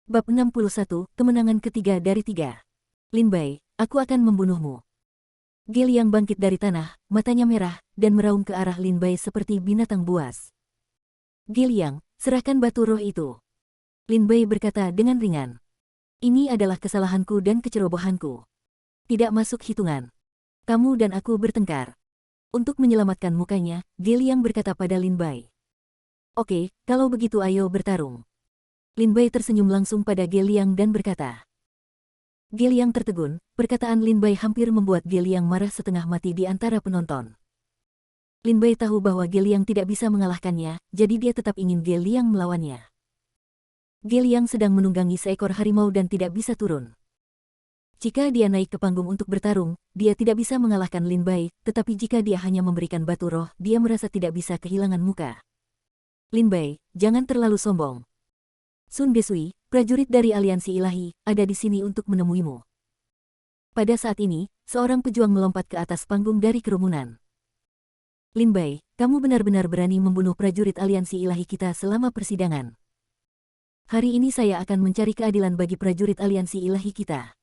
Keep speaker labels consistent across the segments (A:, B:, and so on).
A: Bab 61, kemenangan ketiga dari 3. Lin Bai, aku akan membunuhmu. Ge Liang bangkit dari tanah, matanya merah, dan meraung ke arah Lin Bai seperti binatang buas. Ge Liang, serahkan batu roh itu. Lin Bai berkata dengan ringan. Ini adalah kesalahanku dan kecerobohanku. Tidak masuk hitungan. Kamu dan aku bertengkar. Untuk menyelamatkan mukanya, Ge Liang berkata pada Lin Bai. Oke, kalau begitu ayo bertarung. Lin Bai tersenyum langsung pada Ge Liang dan berkata. Ge Liang tertegun, perkataan Lin Bai hampir membuat Ge Liang marah setengah mati di antara penonton. Lin Bai tahu bahwa Ge Liang tidak bisa mengalahkannya, jadi dia tetap ingin Ge Liang melawannya. Ge Liang sedang menunggangi seekor harimau dan tidak bisa turun. Jika dia naik ke panggung untuk bertarung, dia tidak bisa mengalahkan Lin Bai, tetapi jika dia hanya memberikan batu roh, dia merasa tidak bisa kehilangan muka. Lin Bai, jangan terlalu sombong. Sun Desui, prajurit dari Aliansi Ilahi, ada di sini untuk menemuimu. Pada saat ini, seorang pejuang melompat ke atas panggung dari kerumunan. Lin Bai, kamu benar-benar berani membunuh prajurit Aliansi Ilahi kita selama persidangan. Hari ini saya akan mencari keadilan bagi prajurit Aliansi Ilahi kita.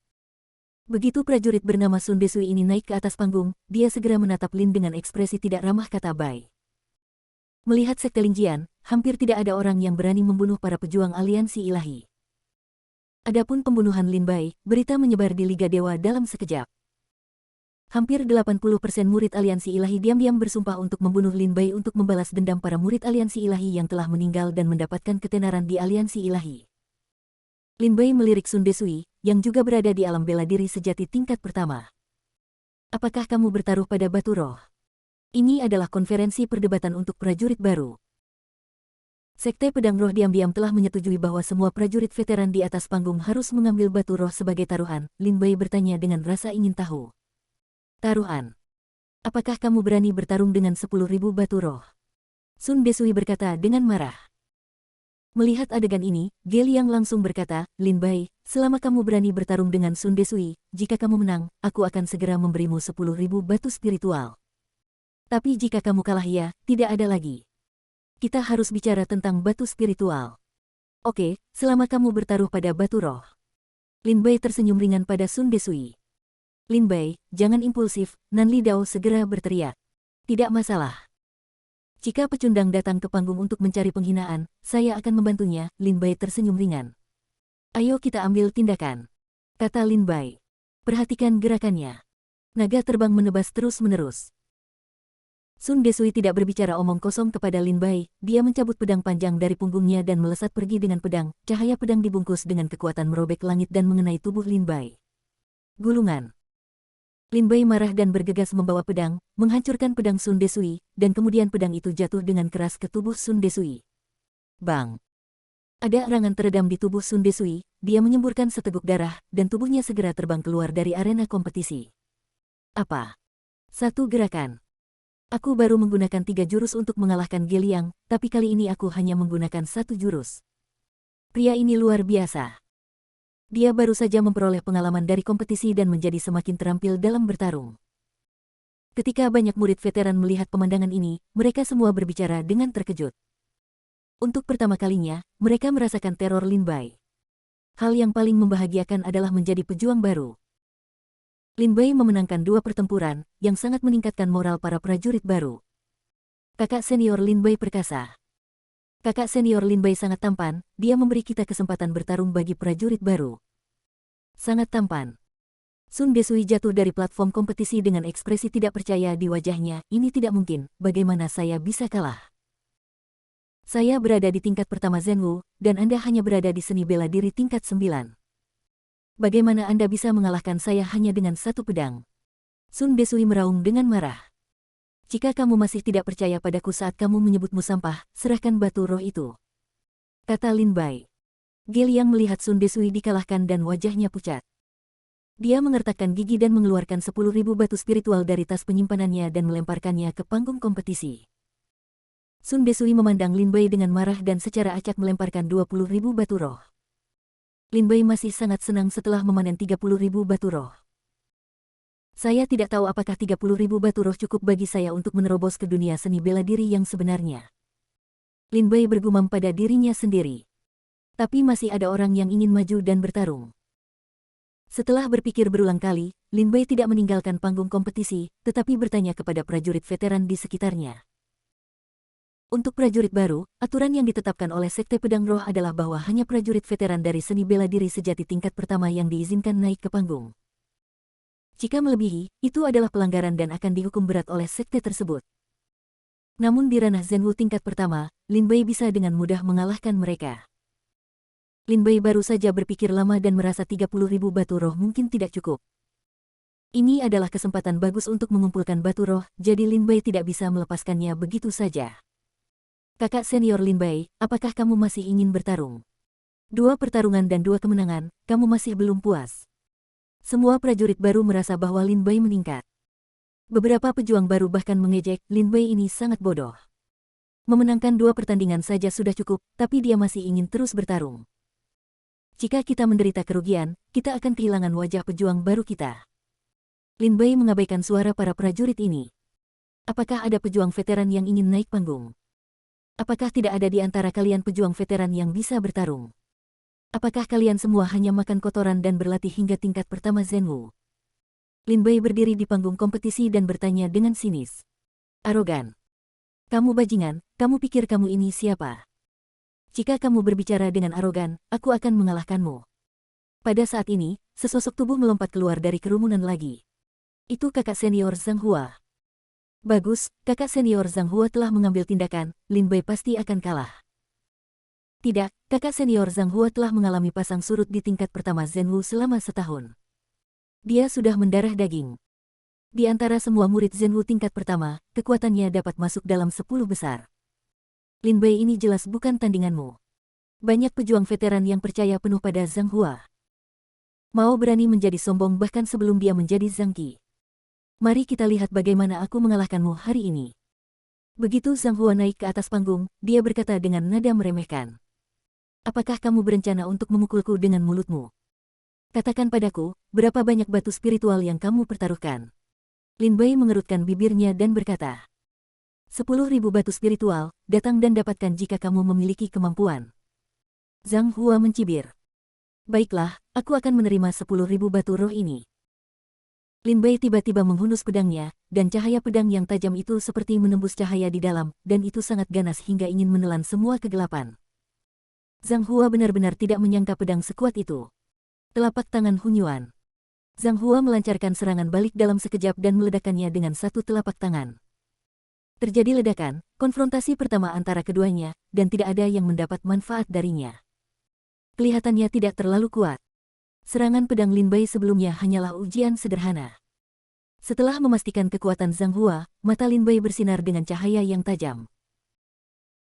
A: Begitu prajurit bernama Sun Desui ini naik ke atas panggung, dia segera menatap Lin dengan ekspresi tidak ramah kata Bai. Melihat Sekte Lingjian, hampir tidak ada orang yang berani membunuh para pejuang Aliansi Ilahi. Adapun pembunuhan Lin Bai, berita menyebar di Liga Dewa dalam sekejap. Hampir 80% murid Aliansi Ilahi diam-diam bersumpah untuk membunuh Lin Bai untuk membalas dendam para murid Aliansi Ilahi yang telah meninggal dan mendapatkan ketenaran di Aliansi Ilahi. Lin Bai melirik Sun Desui, yang juga berada di alam bela diri sejati tingkat pertama. Apakah kamu bertaruh pada batu roh? Ini adalah konferensi perdebatan untuk prajurit baru. Sekte Pedang Roh diam-diam telah menyetujui bahwa semua prajurit veteran di atas panggung harus mengambil batu roh sebagai taruhan. Lin Bai bertanya dengan rasa ingin tahu. Taruhan? Apakah kamu berani bertarung dengan 10.000 batu roh? Sun Desui berkata dengan marah. Melihat adegan ini, Ge Liang langsung berkata, Lin Bai, selama kamu berani bertarung dengan Sun Desui, jika kamu menang, aku akan segera memberimu 10.000 batu spiritual. Tapi jika kamu kalah ya, tidak ada lagi. Kita harus bicara tentang batu spiritual. Oke, selama kamu bertaruh pada batu roh. Lin Bai tersenyum ringan pada Sun Desui. Lin Bai, jangan impulsif, Nan Li Dao segera berteriak. Tidak masalah. Jika pecundang datang ke panggung untuk mencari penghinaan, saya akan membantunya. Lin Bai tersenyum ringan. Ayo kita ambil tindakan, kata Lin Bai. Perhatikan gerakannya. Naga terbang menebas terus-menerus. Sun Desui tidak berbicara omong kosong kepada Lin Bai, dia mencabut pedang panjang dari punggungnya dan melesat pergi dengan pedang. Cahaya pedang dibungkus dengan kekuatan merobek langit dan mengenai tubuh Lin Bai. Gulungan. Lin Bai marah dan bergegas membawa pedang, menghancurkan pedang Sun Desui, dan kemudian pedang itu jatuh dengan keras ke tubuh Sun Desui. Bang! Ada erangan teredam di tubuh Sun Desui, dia menyemburkan seteguk darah, dan tubuhnya segera terbang keluar dari arena kompetisi. Apa? Satu gerakan. Aku baru menggunakan 3 jurus untuk mengalahkan Ge Liang, tapi kali ini aku hanya menggunakan 1 jurus. Pria ini luar biasa. Dia baru saja memperoleh pengalaman dari kompetisi dan menjadi semakin terampil dalam bertarung. Ketika banyak murid veteran melihat pemandangan ini, mereka semua berbicara dengan terkejut. Untuk pertama kalinya, mereka merasakan teror Lin Bai. Hal yang paling membahagiakan adalah menjadi pejuang baru. Lin Bai memenangkan 2 pertempuran, yang sangat meningkatkan moral para prajurit baru. Kakak senior Lin Bai perkasa. Kakak senior Lin Bai sangat tampan, dia memberi kita kesempatan bertarung bagi prajurit baru. Sangat tampan. Sun Desui jatuh dari platform kompetisi dengan ekspresi tidak percaya di wajahnya, ini tidak mungkin, bagaimana saya bisa kalah? Saya berada di tingkat pertama Zhenwu, dan Anda hanya berada di seni bela diri tingkat 9. Bagaimana Anda bisa mengalahkan saya hanya dengan 1 pedang? Sun Desui meraung dengan marah. Jika kamu masih tidak percaya padaku saat kamu menyebutmu sampah, serahkan batu roh itu, kata Lin Bai. Ge Liang melihat Sun Desui dikalahkan dan wajahnya pucat. Dia mengertakkan gigi dan mengeluarkan 10.000 batu spiritual dari tas penyimpanannya dan melemparkannya ke panggung kompetisi. Sun Desui memandang Lin Bai dengan marah dan secara acak melemparkan 20.000 batu roh. Lin Bai masih sangat senang setelah memanen 30.000 batu roh. Saya tidak tahu apakah 30.000 batu roh cukup bagi saya untuk menerobos ke dunia seni bela diri yang sebenarnya. Lin Bai bergumam pada dirinya sendiri. Tapi masih ada orang yang ingin maju dan bertarung. Setelah berpikir berulang kali, Lin Bei tidak meninggalkan panggung kompetisi, tetapi bertanya kepada prajurit veteran di sekitarnya. Untuk prajurit baru, aturan yang ditetapkan oleh Sekte Pedang Roh adalah bahwa hanya prajurit veteran dari seni bela diri sejati tingkat pertama yang diizinkan naik ke panggung. Jika melebihi, itu adalah pelanggaran dan akan dihukum berat oleh sekte tersebut. Namun di ranah Zhenwu tingkat pertama, Lin Bei bisa dengan mudah mengalahkan mereka. Lin Bei baru saja berpikir lama dan merasa 30.000 batu roh mungkin tidak cukup. Ini adalah kesempatan bagus untuk mengumpulkan batu roh, jadi Lin Bei tidak bisa melepaskannya begitu saja. Kakak senior Lin Bei, apakah kamu masih ingin bertarung? 2 pertarungan dan 2 kemenangan, kamu masih belum puas. Semua prajurit baru merasa bahwa Lin Bei meningkat. Beberapa pejuang baru bahkan mengejek, Lin Bei ini sangat bodoh. Memenangkan 2 pertandingan saja sudah cukup, tapi dia masih ingin terus bertarung. Jika kita menderita kerugian, kita akan kehilangan wajah pejuang baru kita. Lin Bei mengabaikan suara para prajurit ini. Apakah ada pejuang veteran yang ingin naik panggung? Apakah tidak ada di antara kalian pejuang veteran yang bisa bertarung? Apakah kalian semua hanya makan kotoran dan berlatih hingga tingkat pertama Zhenwu? Lin Bei berdiri di panggung kompetisi dan bertanya dengan sinis. Arogan. Kamu bajingan, kamu pikir kamu ini siapa? Jika kamu berbicara dengan arogan, aku akan mengalahkanmu. Pada saat ini, sesosok tubuh melompat keluar dari kerumunan lagi. Itu kakak senior Zhang Hua. Bagus, kakak senior Zhang Hua telah mengambil tindakan, Lin Bei pasti akan kalah. Tidak, kakak senior Zhang Hua telah mengalami pasang surut di tingkat pertama Zhenwu selama setahun. Dia sudah mendarah daging. Di antara semua murid Zhenwu tingkat pertama, kekuatannya dapat masuk dalam 10 besar. Lin Bei ini jelas bukan tandinganmu. Banyak pejuang veteran yang percaya penuh pada Zhang Hua. Mau berani menjadi sombong bahkan sebelum dia menjadi Zhang Qi. Mari kita lihat bagaimana aku mengalahkanmu hari ini. Begitu Zhang Hua naik ke atas panggung, dia berkata dengan nada meremehkan. Apakah kamu berencana untuk memukulku dengan mulutmu? Katakan padaku, berapa banyak batu spiritual yang kamu pertaruhkan? Lin Bei mengerutkan bibirnya dan berkata. 10.000 batu spiritual, datang dan dapatkan jika kamu memiliki kemampuan. Zhang Hua mencibir. Baiklah, aku akan menerima 10.000 batu roh ini. Lin Bei tiba-tiba menghunus pedangnya, dan cahaya pedang yang tajam itu seperti menembus cahaya di dalam, dan itu sangat ganas hingga ingin menelan semua kegelapan. Zhang Hua benar-benar tidak menyangka pedang sekuat itu. Telapak tangan Hunyuan. Zhang Hua melancarkan serangan balik dalam sekejap dan meledakkannya dengan satu telapak tangan. Terjadi ledakan, konfrontasi pertama antara keduanya, dan tidak ada yang mendapat manfaat darinya. Kelihatannya tidak terlalu kuat. Serangan pedang Lin Bei sebelumnya hanyalah ujian sederhana. Setelah memastikan kekuatan Zhang Hua, mata Lin Bei bersinar dengan cahaya yang tajam.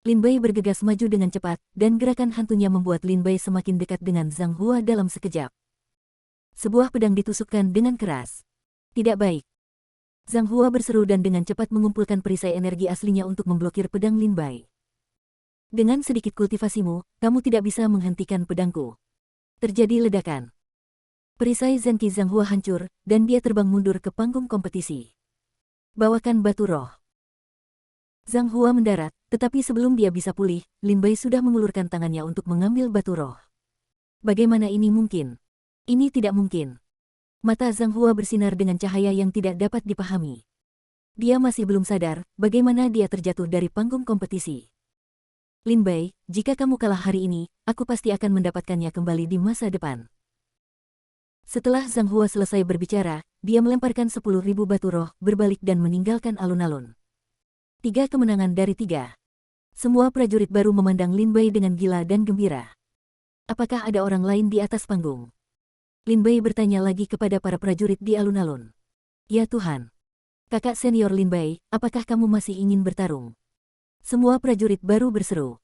A: Lin Bei bergegas maju dengan cepat, dan gerakan hantunya membuat Lin Bei semakin dekat dengan Zhang Hua dalam sekejap. Sebuah pedang ditusukkan dengan keras. Tidak baik. Zhang Hua berseru dan dengan cepat mengumpulkan perisai energi aslinya untuk memblokir pedang Lin Bei. Dengan sedikit kultivasimu, kamu tidak bisa menghentikan pedangku. Terjadi ledakan. Perisai Zenki Zhang Hua hancur, dan dia terbang mundur ke panggung kompetisi. Bawakan batu roh. Zhang Hua mendarat, tetapi sebelum dia bisa pulih, Lin Bei sudah mengulurkan tangannya untuk mengambil batu roh. Bagaimana ini mungkin? Ini tidak mungkin. Mata Zhang Hua bersinar dengan cahaya yang tidak dapat dipahami. Dia masih belum sadar bagaimana dia terjatuh dari panggung kompetisi. Lin Bei, jika kamu kalah hari ini, aku pasti akan mendapatkannya kembali di masa depan. Setelah Zhang Hua selesai berbicara, dia melemparkan 10.000 batu roh, berbalik dan meninggalkan alun-alun. 3 kemenangan dari 3. Semua prajurit baru memandang Lin Bei dengan gila dan gembira. Apakah ada orang lain di atas panggung? Lin Bei bertanya lagi kepada para prajurit di alun-alun. Ya Tuhan. Kakak senior Lin Bei, apakah kamu masih ingin bertarung? Semua prajurit baru berseru.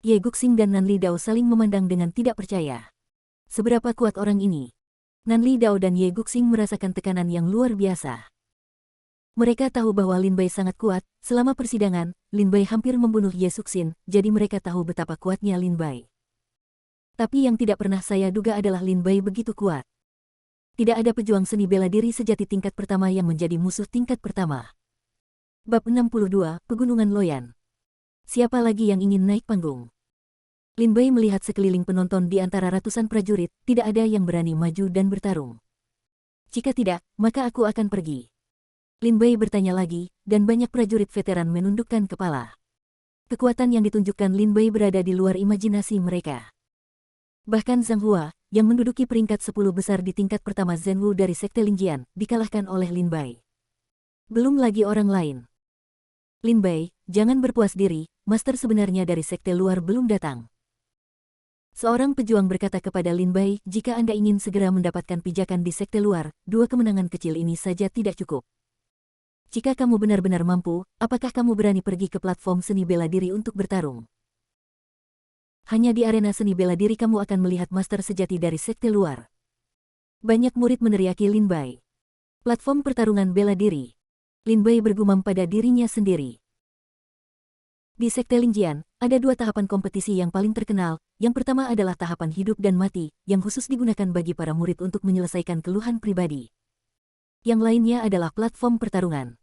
A: Ye Guxing dan Nan Li Dao saling memandang dengan tidak percaya. Seberapa kuat orang ini? Nan Li Dao dan Ye Guxing merasakan tekanan yang luar biasa. Mereka tahu bahwa Lin Bei sangat kuat. Selama persidangan, Lin Bei hampir membunuh Ye Guxing, jadi mereka tahu betapa kuatnya Lin Bei. Tapi yang tidak pernah saya duga adalah Lin Bei begitu kuat. Tidak ada pejuang seni bela diri sejati tingkat pertama yang menjadi musuh tingkat pertama. Bab 62, Pegunungan Loyan. Siapa lagi yang ingin naik panggung? Lin Bai melihat sekeliling penonton di antara ratusan prajurit, tidak ada yang berani maju dan bertarung. Jika tidak, maka aku akan pergi. Lin Bai bertanya lagi, dan banyak prajurit veteran menundukkan kepala. Kekuatan yang ditunjukkan Lin Bai berada di luar imajinasi mereka. Bahkan Zhang Hua, yang menduduki peringkat 10 besar di tingkat pertama Zhenwu dari Sekte Lingjian, dikalahkan oleh Lin Bai. Belum lagi orang lain. Lin Bai, jangan berpuas diri, master sebenarnya dari sekte luar belum datang. Seorang pejuang berkata kepada Lin Bai, jika Anda ingin segera mendapatkan pijakan di sekte luar, 2 kemenangan kecil ini saja tidak cukup. Jika kamu benar-benar mampu, apakah kamu berani pergi ke platform seni bela diri untuk bertarung? Hanya di arena seni bela diri kamu akan melihat master sejati dari sekte luar. Banyak murid meneriaki Lin Bai. Platform pertarungan bela diri. Lin Bai bergumam pada dirinya sendiri. Di Sekte Lingjian, ada 2 tahapan kompetisi yang paling terkenal. Yang pertama adalah tahapan hidup dan mati, yang khusus digunakan bagi para murid untuk menyelesaikan keluhan pribadi. Yang lainnya adalah platform pertarungan.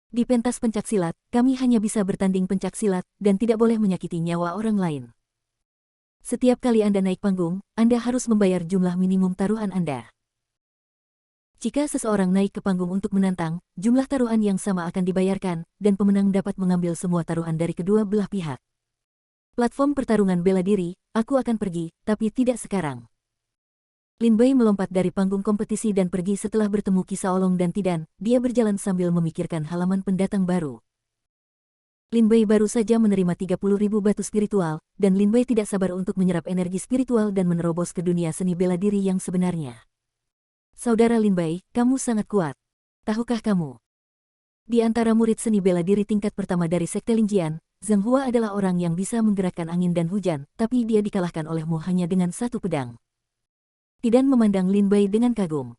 A: Di pentas pencaksilat, kami hanya bisa bertanding pencaksilat, dan tidak boleh menyakiti nyawa orang lain. Setiap kali Anda naik panggung, Anda harus membayar jumlah minimum taruhan Anda. Jika seseorang naik ke panggung untuk menantang, jumlah taruhan yang sama akan dibayarkan, dan pemenang dapat mengambil semua taruhan dari kedua belah pihak. Platform pertarungan bela diri, aku akan pergi, tapi tidak sekarang. Lin Bai melompat dari panggung kompetisi dan pergi setelah bertemu Qi Shaolong dan Tidan. Dia berjalan sambil memikirkan halaman pendatang baru. Lin Bai baru saja menerima 30.000 batu spiritual, dan Lin Bai tidak sabar untuk menyerap energi spiritual dan menerobos ke dunia seni bela diri yang sebenarnya. Saudara Lin Bai, kamu sangat kuat. Tahukah kamu? Di antara murid seni bela diri tingkat pertama dari Sekte Lingjian, Zhang Hua adalah orang yang bisa menggerakkan angin dan hujan, tapi dia dikalahkan olehmu hanya dengan 1 pedang. Tidan memandang Lin Bai dengan kagum.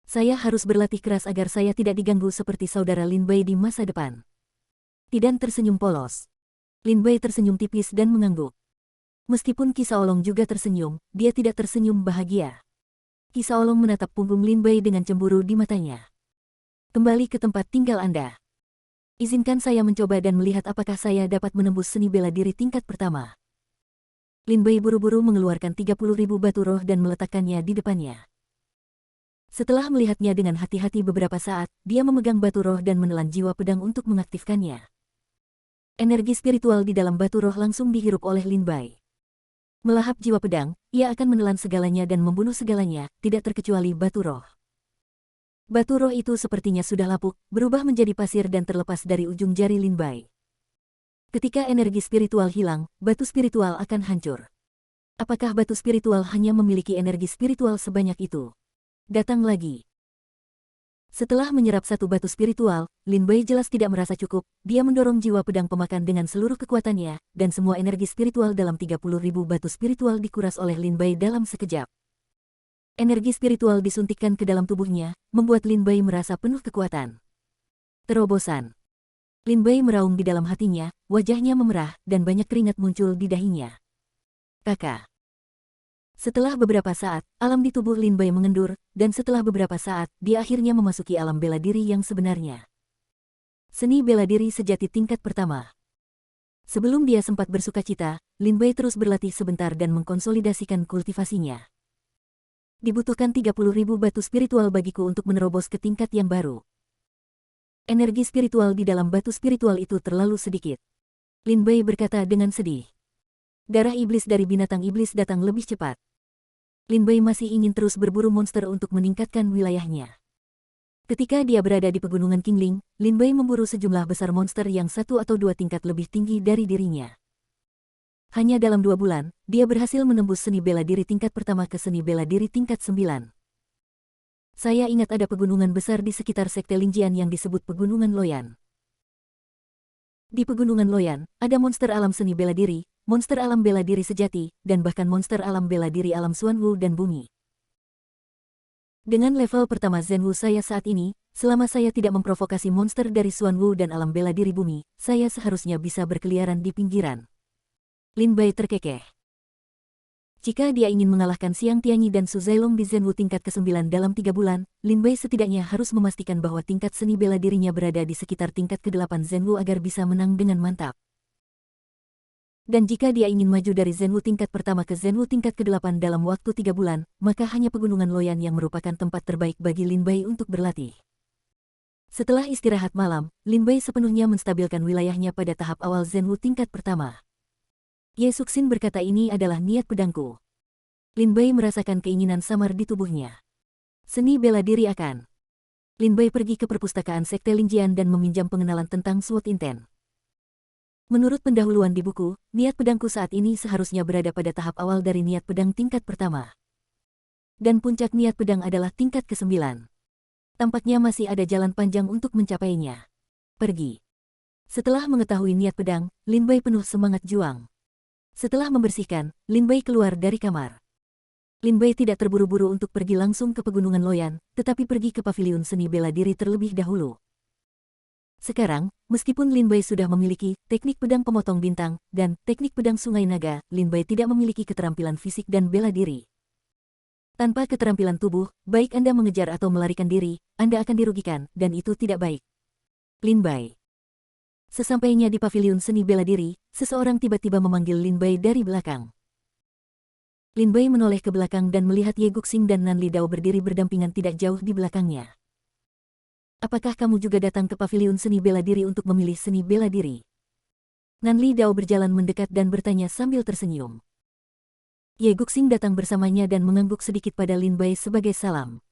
A: Saya harus berlatih keras agar saya tidak diganggu seperti saudara Lin Bai di masa depan. Tidan tersenyum polos. Lin Bai tersenyum tipis dan mengangguk. Meskipun Qi Shaolong juga tersenyum, dia tidak tersenyum bahagia. Qi Shaolong menatap punggung Lin Bai dengan cemburu di matanya. Kembali ke tempat tinggal Anda. Izinkan saya mencoba dan melihat apakah saya dapat menembus seni bela diri tingkat pertama. Lin Bai buru-buru mengeluarkan 30.000 batu roh dan meletakkannya di depannya. Setelah melihatnya dengan hati-hati beberapa saat, dia memegang batu roh dan menelan jiwa pedang untuk mengaktifkannya. Energi spiritual di dalam batu roh langsung dihirup oleh Lin Bai. Melahap jiwa pedang, ia akan menelan segalanya dan membunuh segalanya, tidak terkecuali batu roh. Batu roh itu sepertinya sudah lapuk, berubah menjadi pasir dan terlepas dari ujung jari Lin Bai. Ketika energi spiritual hilang, batu spiritual akan hancur. Apakah batu spiritual hanya memiliki energi spiritual sebanyak itu? Datang lagi. Setelah menyerap 1 batu spiritual, Lin Bai jelas tidak merasa cukup. Dia mendorong jiwa pedang pemakan dengan seluruh kekuatannya, dan semua energi spiritual dalam 30.000 batu spiritual dikuras oleh Lin Bai dalam sekejap. Energi spiritual disuntikkan ke dalam tubuhnya, membuat Lin Bai merasa penuh kekuatan. Terobosan. Lin Bai meraung di dalam hatinya, wajahnya memerah, dan banyak keringat muncul di dahinya. Kakak. Setelah beberapa saat, alam di tubuh Lin Bai mengendur, dan setelah beberapa saat, dia akhirnya memasuki alam bela diri yang sebenarnya. Seni bela diri sejati tingkat pertama. Sebelum dia sempat bersukacita, Lin Bai terus berlatih sebentar dan mengkonsolidasikan kultivasinya. Dibutuhkan 30.000 batu spiritual bagiku untuk menerobos ke tingkat yang baru. Energi spiritual di dalam batu spiritual itu terlalu sedikit. Lin Bai berkata dengan sedih. Darah iblis dari binatang iblis datang lebih cepat. Lin Bai masih ingin terus berburu monster untuk meningkatkan wilayahnya. Ketika dia berada di pegunungan Qingling, Lin Bai memburu sejumlah besar monster yang 1 atau 2 tingkat lebih tinggi dari dirinya. Hanya dalam 2 bulan, dia berhasil menembus seni bela diri tingkat pertama ke seni bela diri tingkat 9. Saya ingat ada pegunungan besar di sekitar Sekte Lingjian yang disebut Pegunungan Loyan. Di Pegunungan Loyan, ada monster alam seni bela diri, monster alam bela diri sejati, dan bahkan monster alam bela diri alam Xuanwu dan bumi. Dengan level pertama Zhenwu saya saat ini, selama saya tidak memprovokasi monster dari Xuanwu dan alam bela diri bumi, saya seharusnya bisa berkeliaran di pinggiran. Lin Bai terkekeh. Jika dia ingin mengalahkan Xiang Tianyi dan Su Zailong di Zhenwu tingkat ke-9 dalam 3 bulan, Lin Bai setidaknya harus memastikan bahwa tingkat seni bela dirinya berada di sekitar tingkat ke-8 Zhenwu agar bisa menang dengan mantap. Dan jika dia ingin maju dari Zenwu tingkat pertama ke Zenwu tingkat ke-8 dalam waktu 3 bulan, maka hanya Pegunungan Loyan yang merupakan tempat terbaik bagi Lin Bai untuk berlatih. Setelah istirahat malam, Lin Bai sepenuhnya menstabilkan wilayahnya pada tahap awal Zenwu tingkat pertama. Ye Suxin berkata ini adalah niat pedangku. Lin Bai merasakan keinginan samar di tubuhnya. Seni bela diri akan. Lin Bai pergi ke perpustakaan Sekte Lingjian dan meminjam pengenalan tentang Sword Inten. Menurut pendahuluan di buku, niat pedangku saat ini seharusnya berada pada tahap awal dari niat pedang tingkat pertama. Dan puncak niat pedang adalah tingkat ke-9. Tampaknya masih ada jalan panjang untuk mencapainya. Pergi. Setelah mengetahui niat pedang, Lin Bai penuh semangat juang. Setelah membersihkan, Lin Bai keluar dari kamar. Lin Bai tidak terburu-buru untuk pergi langsung ke Pegunungan Loyan, tetapi pergi ke paviliun seni bela diri terlebih dahulu. Sekarang, meskipun Lin Bai sudah memiliki teknik pedang pemotong bintang dan teknik pedang sungai naga, Lin Bai tidak memiliki keterampilan fisik dan bela diri. Tanpa keterampilan tubuh, baik Anda mengejar atau melarikan diri, Anda akan dirugikan, dan itu tidak baik. Lin Bai. Sesampainya di paviliun seni bela diri, seseorang tiba-tiba memanggil Lin Bai dari belakang. Lin Bai menoleh ke belakang dan melihat Ye Guxing dan Nan Li Dao berdiri berdampingan tidak jauh di belakangnya. Apakah kamu juga datang ke paviliun seni bela diri untuk memilih seni bela diri? Nan Li Dao berjalan mendekat dan bertanya sambil tersenyum. Ye Guxing datang bersamanya dan mengangguk sedikit pada Lin Bai sebagai salam.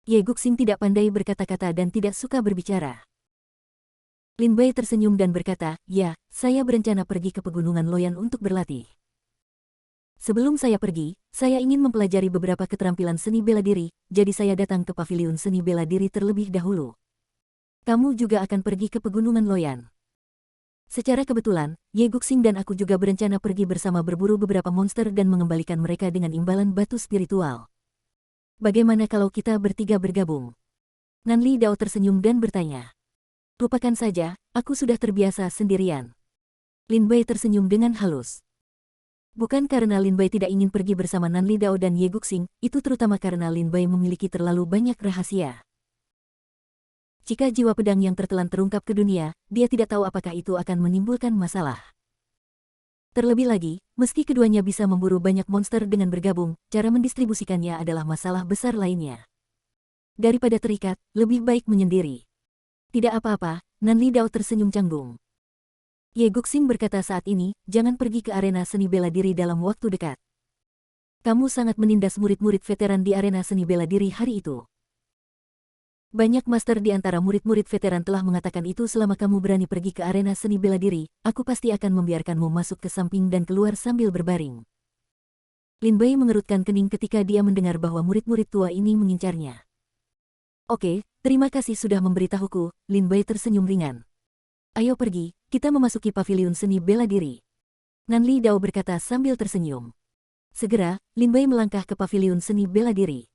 A: Ye Guxing tidak pandai berkata-kata dan tidak suka berbicara. Lin Bai tersenyum dan berkata, "Ya, saya berencana pergi ke Pegunungan Loyan untuk berlatih. Sebelum saya pergi, saya ingin mempelajari beberapa keterampilan seni bela diri, jadi saya datang ke paviliun seni bela diri terlebih dahulu. Kamu juga akan pergi ke Pegunungan Loyan." Secara kebetulan, Ye Guxing dan aku juga berencana pergi bersama berburu beberapa monster dan mengembalikan mereka dengan imbalan batu spiritual. Bagaimana kalau kita bertiga bergabung? Nan Li Dao tersenyum dan bertanya. "Lupakan saja, aku sudah terbiasa sendirian." Lin Bai tersenyum dengan halus. Bukan karena Lin Bai tidak ingin pergi bersama Nan Li Dao dan Ye Guxing, itu terutama karena Lin Bai memiliki terlalu banyak rahasia. Jika jiwa pedang yang tertelan terungkap ke dunia, dia tidak tahu apakah itu akan menimbulkan masalah. Terlebih lagi, meski keduanya bisa memburu banyak monster dengan bergabung, cara mendistribusikannya adalah masalah besar lainnya. Daripada terikat, lebih baik menyendiri. Tidak apa-apa, Nan Li Dao tersenyum canggung. Ye Guxing berkata saat ini, jangan pergi ke arena seni bela diri dalam waktu dekat. Kamu sangat menindas murid-murid veteran di arena seni bela diri hari itu. Banyak master di antara murid-murid veteran telah mengatakan itu selama kamu berani pergi ke arena seni bela diri, aku pasti akan membiarkanmu masuk ke samping dan keluar sambil berbaring. Lin Bai mengerutkan kening ketika dia mendengar bahwa murid-murid tua ini mengincarnya. Oke, terima kasih sudah memberitahuku, Lin Bai tersenyum ringan. Ayo pergi, kita memasuki paviliun seni bela diri. Nan Li Dao berkata sambil tersenyum. Segera, Lin Bai melangkah ke paviliun seni bela diri.